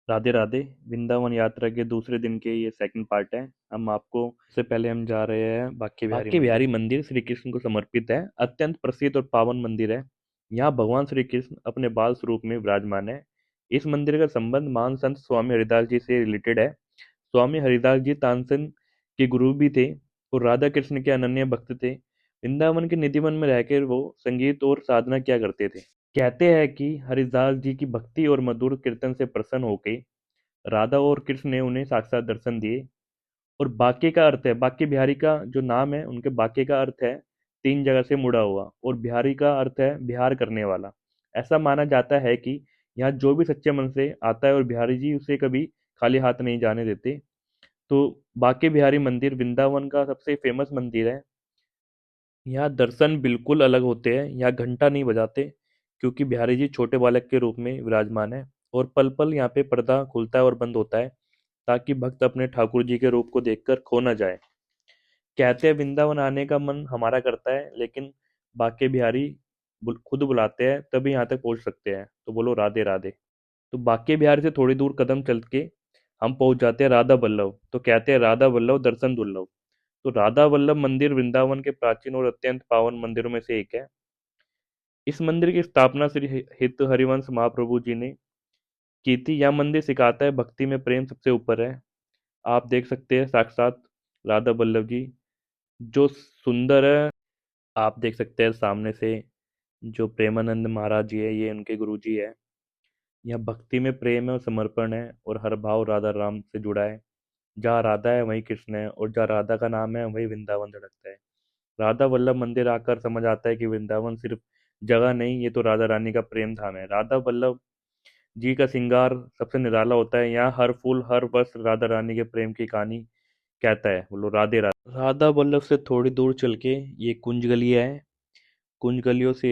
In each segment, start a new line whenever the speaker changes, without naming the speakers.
राधे राधे। वृंदावन यात्रा के दूसरे दिन के ये सेकंड पार्ट है। हम आपको से पहले हम जा रहे हैं बांके बिहारी मंदिर श्री कृष्ण को समर्पित है। अत्यंत प्रसिद्ध और पावन मंदिर है। यहाँ भगवान श्री कृष्ण अपने बाल स्वरूप में विराजमान है। इस मंदिर का संबंध महान संत स्वामी हरिदास जी से रिलेटेड है। स्वामी हरिदास जी तानसेन के गुरु भी थे और राधा कृष्ण के अनन्य भक्त थे। वृंदावन के निधिवन में रहकर वो संगीत और साधना किया करते थे। कहते हैं कि हरिदास जी की भक्ति और मधुर कीर्तन से प्रसन्न होकर राधा और कृष्ण ने उन्हें साक्षात दर्शन दिए। और बाके का अर्थ है, बाके बिहारी का जो नाम है उनके, बाके का अर्थ है तीन जगह से मुड़ा हुआ, और बिहारी का अर्थ है बिहार करने वाला। ऐसा माना जाता है कि यहाँ जो भी सच्चे मन से आता है और बिहारी जी उसे कभी खाली हाथ नहीं जाने देते। तो बाके बिहारी मंदिर वृंदावन का सबसे फेमस मंदिर है। यहाँ दर्शन बिल्कुल अलग होते हैं। यहाँ घंटा नहीं बजाते क्योंकि बिहारी जी छोटे बालक के रूप में विराजमान है। और पल पल यहाँ पे पर्दा खुलता है और बंद होता है ताकि भक्त अपने ठाकुर जी के रूप को देखकर खो न जाए। कहते हैं वृंदावन आने का मन हमारा करता है, लेकिन बाके बिहारी खुद बुलाते हैं तभी यहाँ तक पहुँच सकते हैं। तो बोलो राधे राधे। तो बाके बिहारी से थोड़ी दूर कदम चल के हम पहुंच जाते हैं राधा वल्लभ। तो कहते हैं राधा वल्लभ दर्शन दुर्लभ। तो राधा वल्लभ मंदिर वृंदावन के प्राचीन और अत्यंत पावन मंदिरों में से एक है। इस मंदिर की स्थापना श्री हित हरिवंश महाप्रभु जी ने की थी। यह मंदिर सिखाता है भक्ति में प्रेम सबसे ऊपर है। आप देख सकते हैं साक्षात राधा वल्लभ जी जो सुंदर है। आप देख सकते हैं सामने से जो प्रेमानंद महाराज जी है, ये उनके गुरु जी है। यह भक्ति में प्रेम है और समर्पण है और हर भाव राधा राम से जुड़ा है। जहाँ राधा है वहीं कृष्ण है, और जहाँ राधा का नाम है वहीं वृंदावन धड़कता है। राधा वल्लभ मंदिर आकर समझ आता है कि वृंदावन सिर्फ जगह नहीं, ये तो राधा रानी का प्रेम धाम है। राधा वल्लभ जी का श्रृंगार सबसे निराला होता है। यहाँ हर फूल हर वस्त्र राधा रानी के प्रेम की कहानी कहता है। बोलो राधे राधे। राधा वल्लभ से थोड़ी दूर चल के ये कुंज गलियाँ हैं। कुंज गलियों से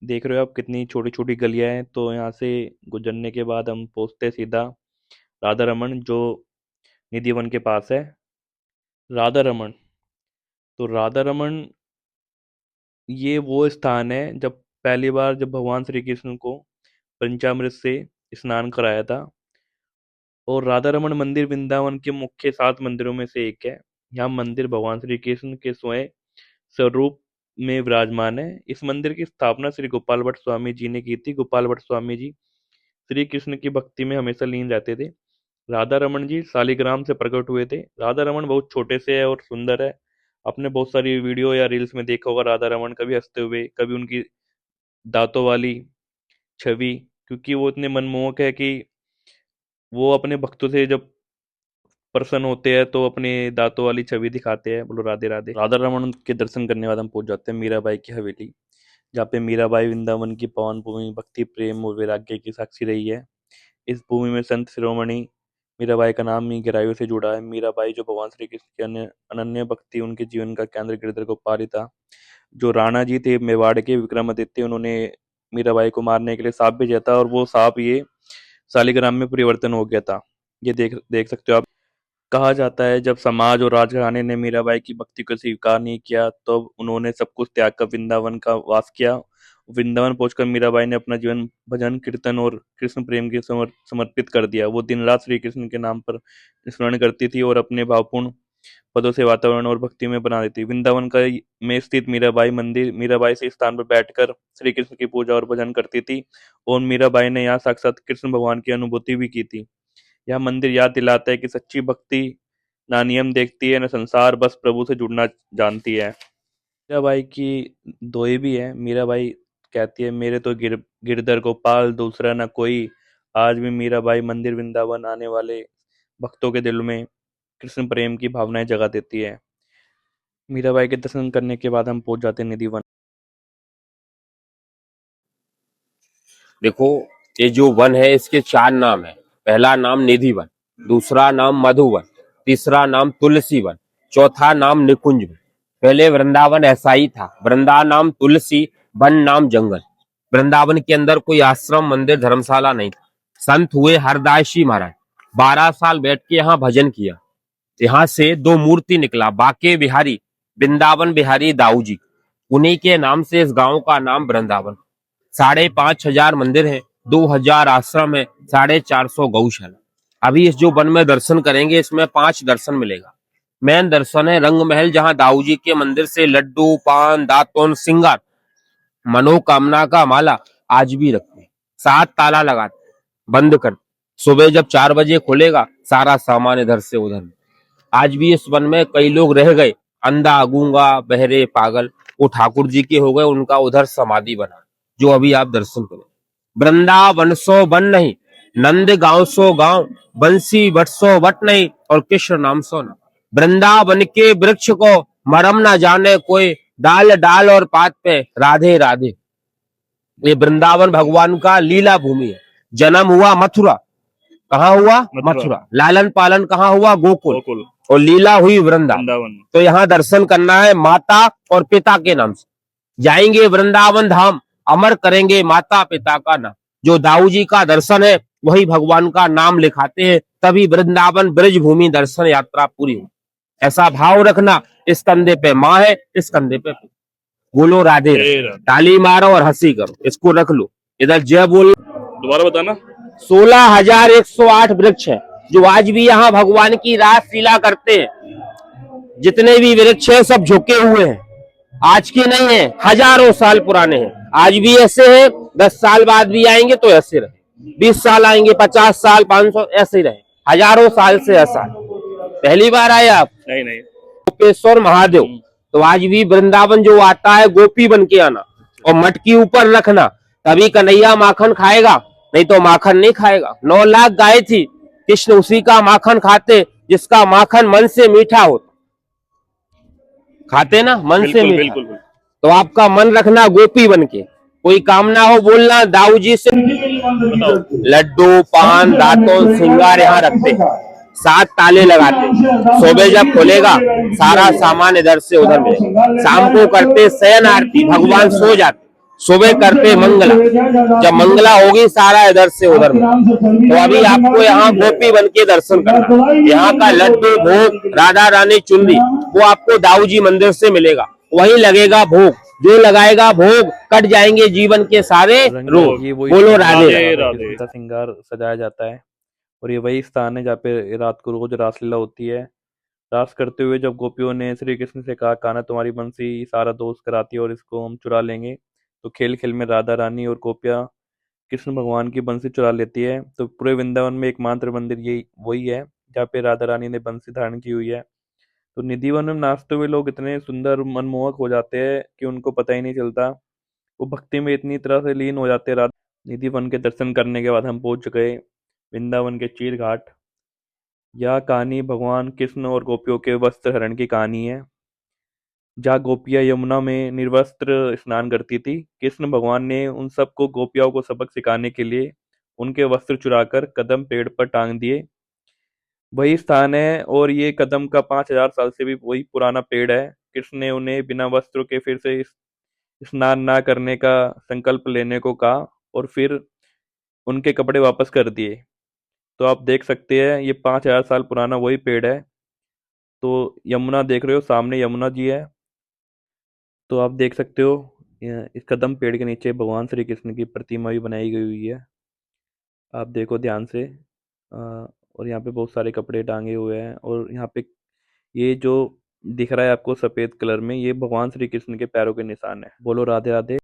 देख रहे हो आप कितनी छोटी छोटी गलियाँ हैं। तो यहाँ से गुजरने के बाद हम पहुँचते हैं सीधा राधा रमन जो निधिवन के पास है। राधा रमन, तो राधा रमन ये वो स्थान है जब पहली बार जब भगवान श्री कृष्ण को पंचामृत से स्नान कराया था। और राधा रमन मंदिर वृंदावन के मुख्य 7 मंदिरों में से एक है। यह मंदिर भगवान श्री कृष्ण के स्वयं स्वरूप में विराजमान है। इस मंदिर की स्थापना श्री गोपाल भट्ट स्वामी जी ने की थी। गोपाल भट्ट स्वामी जी श्री कृष्ण की भक्ति में हमेशा लीन रहते थे। राधा रमन जी शालिग्राम से प्रकट हुए थे। राधा रमन बहुत छोटे से है और सुंदर है। आपने बहुत सारी वीडियो या रील्स में देखा होगा राधा रमन कभी हंसते हुए, कभी उनकी दांतों वाली छवि, क्योंकि वो इतने मनमोहक है कि वो अपने भक्तों से जब प्रसन्न होते हैं तो अपने दांतों वाली छवि दिखाते हैं। बोलो राधे राधे। राधा रमन के दर्शन करने के बाद हम पहुंच जाते हैं मीराबाई की हवेली, जहाँ पे मीराबाई वृंदावन की पावन भूमि भक्ति प्रेम और वैराग्य की साक्षी रही है। इस भूमि में संत शिरोमणि मीराबाई का नाम ही गहराइयों से जुड़ा है। मीराबाई जो भगवान श्री कृष्ण की अनन्य भक्ति उनके जीवन का केंद्र गिरधर गोपाल ही था। जो राणा जी थे मेवाड़ के विक्रमादित्य, उन्होंने मीराबाई को मारने के लिए सांप भेजा था और वो सांप ये शालिग्राम में परिवर्तन हो गया था। ये देख देख सकते हो आप। कहा जाता है जब समाज और राजघराने ने मीराबाई की भक्ति को स्वीकार नहीं किया तो उन्होंने सब कुछ त्याग कर वृंदावन का वास किया। वृंदावन पहुंचकर मीराबाई ने अपना जीवन भजन कीर्तन और कृष्ण प्रेम के समर्पित कर दिया। वो दिन रात श्री कृष्ण के नाम पर स्मरण करती थी और अपने भावपूर्ण पदों से वातावरण और भक्ति में बना देती। वृंदावन का में स्थित मीराबाई मंदिर, मीराबाई से स्थान पर बैठकर श्री कृष्ण की पूजा और भजन करती थी। और मीराबाई ने यहाँ साक्षात कृष्ण भगवान की अनुभूति भी की थी। यह मंदिर याद दिलाता है कि सच्ची भक्ति ना नियम देखती है, न संसार, बस प्रभु से जुड़ना जानती है। मीराबाई की दोई भी है। मीराबाई कहती है मेरे तो गिरधर गोपाल दूसरा न कोई। आज भी मीराबाई मंदिर वृंदावन आने वाले भक्तों के दिल में कृष्ण प्रेम की भावनाएं जगा देती है। मीराबाई के दर्शन करने के बाद हम पहुंच जाते हैं निधिवन।
देखो, ये जो वन है इसके 4 नाम है। पहला नाम निधि वन, दूसरा नाम मधुवन, तीसरा नाम तुलसी वन, चौथा नाम निकुंज वन। पहले वृंदावन ऐसा ही था, वृंदा नाम तुलसी, वन नाम जंगल। वृंदावन के अंदर कोई आश्रम मंदिर धर्मशाला नहीं था। संत हुए हरदास जी महाराज, 12 साल बैठ के यहाँ भजन किया। यहाँ से 2 मूर्ति निकला, बाके बिहारी, वृंदावन बिहारी दाऊ जी। उन्हीं के नाम से इस गांव का नाम वृंदावन। 5,500 मंदिर हैं, 2,000 आश्रम है, 450 गौशाला। अभी इस जो वन में दर्शन करेंगे इसमें 5 दर्शन मिलेगा। मेन दर्शन है रंग महल, जहां दाऊ जी के मंदिर से लड्डू, पान, दातुन, सिंगार, मनोकामना का माला आज भी रखते हैं। 7 ताला लगाते, बंद कर, सुबह जब 4 बजे खुलेगा सारा सामान इधर से उधर। आज भी इस वन में कई लोग रह गए, अंधा, गूंगा, बहरे, पागल, वो ठाकुर जी के हो गए, उनका उधर समाधि बना, जो अभी आप दर्शन करें। वृंदावन सो वन नहीं, नंद गांव सो गांव, बंसी वट सो वट नहीं, और कृष्ण नाम सो नाम। वृंदावन के वृक्ष को मरम ना जाने कोई, डाल डाल और पात पे राधे राधे। ये वृंदावन भगवान का लीला भूमि है। जन्म हुआ मथुरा, कहाँ हुआ? मथुरा। लालन पालन कहाँ हुआ? गोकुल। और लीला हुई वृंदावन। तो यहाँ दर्शन करना है माता और पिता के नाम से। जाएंगे वृंदावन धाम, अमर करेंगे माता पिता का नाम। जो दाऊ जी का दर्शन है वही भगवान का नाम लिखाते हैं, तभी वृंदावन ब्रज भूमि दर्शन यात्रा पूरी हो। ऐसा भाव रखना, इस कंधे पे माँ है, इस कंधे पे बोलो राधे राधे। ताली मारो और हंसी करो, इसको रख लो। इधर जय बोल, दोबारा बताना। 16,108 वृक्ष है जो आज भी यहाँ भगवान की रास लीला करते हैं। जितने भी वृक्ष है सब झुके हुए हैं, आज के नहीं है, हजारों साल पुराने हैं। आज भी ऐसे हैं, 10 साल बाद भी आएंगे तो ऐसे रहे, 20 साल आएंगे, 50 साल, 500, ऐसे ही रहे, हजारों साल से ऐसा। पहली बार आए आप? नहीं। गोपेश्वर महादेव। तो आज भी वृंदावन जो आता है गोपी बन के आना और मटकी ऊपर रखना, तभी कन्हैया माखन खाएगा, नहीं तो माखन नहीं खाएगा। 9 लाख गाय थी, कृष्ण उसी का माखन खाते जिसका माखन मन से मीठा होता। खाते ना मन से मीठा। बिल्कुल। तो आपका मन रखना गोपी बन के, कोई कामना हो बोलना दाऊ जी से। लड्डू, पान, दातुन, सिंगार यहाँ रखते, 7 ताले लगाते। सुबह जब खुलेगा सारा सामान इधर से उधर मिलेगा। शाम को करते शयन आरती, भगवान सो जाते। सुबह करते मंगला, जब मंगला होगी सारा इधर से उधर मिलेगा। तो अभी आपको यहाँ गोपी बन के दर्शन करना। यहाँ का लड्डू, भोग, राधा रानी चुनरी वो आपको दाऊ जी मंदिर से मिलेगा, वही लगेगा भोग। जो लगाएगा भोग कट जाएंगे जीवन के सारे रोग। बोलो राधे राधे।
श्रृंगार सजाया जाता है और ये वही स्थान है जहाँ पे रात को रोज रासलीला होती है। रास करते हुए जब गोपियों ने श्री कृष्ण से कहा, कान्हा तुम्हारी बंसी सारा दोस्त कराती है और इसको हम चुरा लेंगे, तो खेल खेल में राधा रानी और गोपियाँ कृष्ण भगवान की बंसी चुरा लेती है। तो पूरे वृंदावन में एकमात्र मंदिर यही वही है जहाँ पे राधा रानी ने बंसी धारण की हुई है। तो निधिवन में नाचते हुए लोग इतने सुंदर मनमोहक हो जाते हैं कि उनको पता ही नहीं चलता। वो भक्ति में इतनी तरह से लीन हो जाते हैं। राधा निधिवन के दर्शन करने के बाद हम पहुंच गए वृंदावन के चीर घाट। यह कहानी भगवान कृष्ण और गोपियों के वस्त्र हरण की कहानी है, जहाँ गोपियाँ यमुना में निर्वस्त्र स्नान करती थी। कृष्ण भगवान ने उन सबको गोपियाओं को सबक सिखाने के लिए उनके वस्त्र चुराकर कदम पेड़ पर टांग दिए। वही स्थान है और ये कदम का 5,000 साल से भी वही पुराना पेड़ है। कृष्ण ने उन्हें बिना वस्त्रों के फिर से स्नान ना करने का संकल्प लेने को कहा और फिर उनके कपड़े वापस कर दिए। तो आप देख सकते हैं ये 5,000 साल पुराना वही पेड़ है। तो यमुना देख रहे हो, सामने यमुना जी है। तो आप देख सकते हो इस कदम पेड़ के नीचे भगवान श्री कृष्ण की प्रतिमा भी बनाई गई हुई है। आप देखो ध्यान से। और यहाँ पे बहुत सारे कपड़े टांगे हुए हैं और यहाँ पे ये जो दिख रहा है आपको सफेद कलर में, ये भगवान श्री कृष्ण के पैरों के निशान है। बोलो राधे राधे।